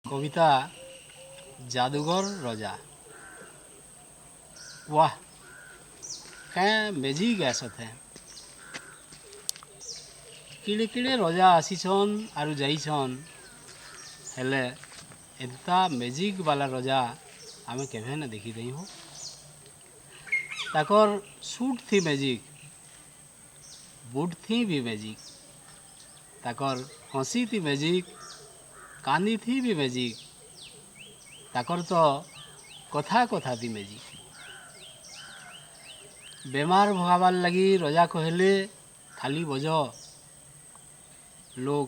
कविता जादूगर रजा। वाह क्या मेजिक आसत है। किड़े किड़े रजा आसीछन आरु जाइछन, हेले एंता मेजिक वाला रजा आमे केभे न देखी दई हो। ताकर सूट थी मेजिक, बूट थी भी मेजिक, ताकर हंसी थी मेजिक, कानी थी भी मेजिक, ताकर तो कथा कथा थी मेजिक। बेमार भगाबार लगी रजा कहले थाली बज, लोग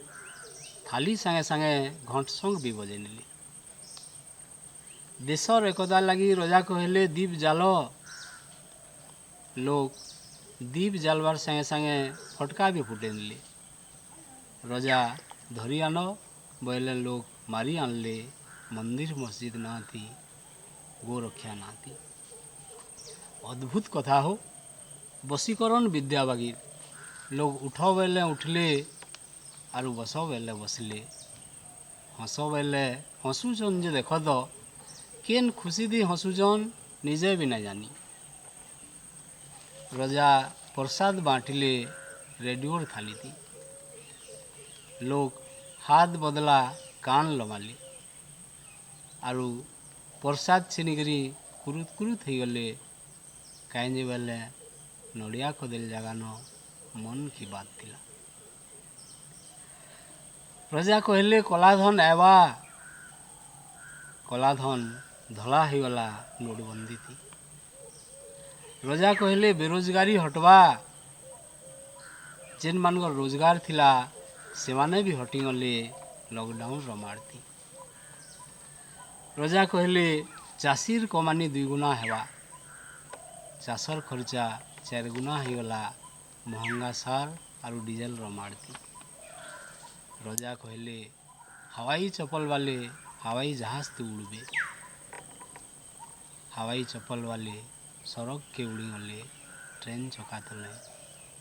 थाली संगे संगे घंटसंग भी बजे नेले। देशर एकदा लगी रजा कहले दीप जाल, लोग दीप जालबार संगे संगे फटका भी फुटे नेले। रजा धरी आन बोले लोग मारी आनले, मंदिर मस्जिद ना थी, गो रक्षा ना थी। अद्भुत कथा हो। बसीकरण विद्या बागीर, लोग उठ बेले उठले आरु बस बेले बसले, हस बेले हसुचन जे देख तो केन खुशी दी हसुचन निजे भी ना जानी। रजा प्रसाद बांटिले रेडियोर थाली थी, लोग हाथ बदला कान लमाले आरु प्रसाद छिनिकरी कुरुत कुरुत ही गले। कहीं बेले नड़िया कदेल जगान मन की बात थिला। रजा कहले कलाधन आवा, कलाधन धला ही गला नोटबंदी थी। रजा कहले बेरोजगारी हटवा, जेन मान रोजगार थिला से माने भी हटी गले लॉकडाउन रमाड़ थी। रजा कहले चाषीर कमानी 2 गुना हेवा, चाषर खर्चा 4 गुना ही गला महंगा सार आरु डीजल रमाड़ थी। रजा कहले हवाई चप्पल वाले हवाई जहाज तो उड़बे, हवाई चप्पल वाले सड़क के उड़ी गले ट्रेन चका तले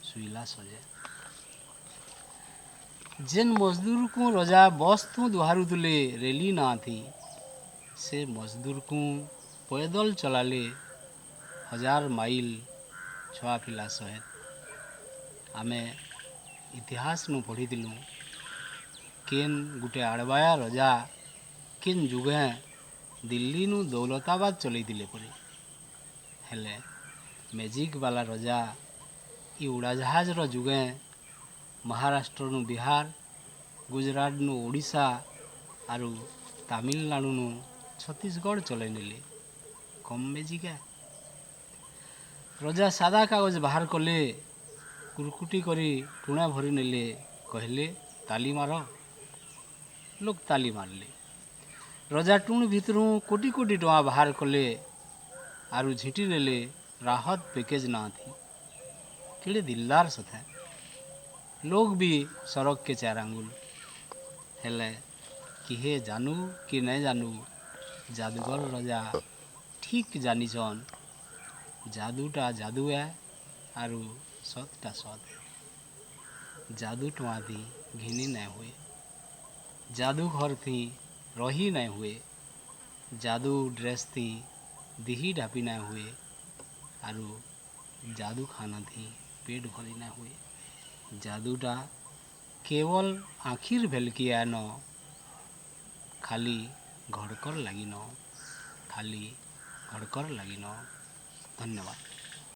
सुईला सजे। जेन मजदूर को रजा बस तू दुहारू तुले रेली ना थी, से मजदूर को पैदल चलाले 1000 माइल छुआ पिला सहित। आमे इतिहास नु पढ़ी दिलु केन गुटे आड़बाया रजा केन जुगे दिल्ली नु दौलताबाद चलई दिले परे। हेले मेजिक वाला रजा इ उड़ाजहाज रो जुगे महाराष्ट्र नु बिहार, गुजरात नु ओडिशा आरु तमिलनाडु नु छत्तीसगढ़ चलई नेले। कम मेजिका रजा सादा कागज बाहर कले, कुरकुटी करी टुणा भरी नेले, कहले ताली मारो, लोग ताली मारले। रजा टुण भितरू कोटी कोटी टुआ बाहर कले आरु झिटी नेले राहत पैकेज ना थी। केड़े दिलदार सथे। लोग भी सड़क के 4 आंगुल। हेले किहे जानू कि नहीं जानू, जादूगर रजा ठीक जानी चन जादूटा जादू है आरु सतटा सत है। जादू टुआ थी घिनी नहीं हुए, जादू घर थी रही नहीं हुए, जादू ड्रेस थी दिही ढापी नहीं हुए, आरु जादू खाना थी पेट भरी नहीं हुए। जादूटा केवल आखिर भेलकी आन, खाली घड़कर लगी न, खाली घड़कर लगी न। धन्यवाद।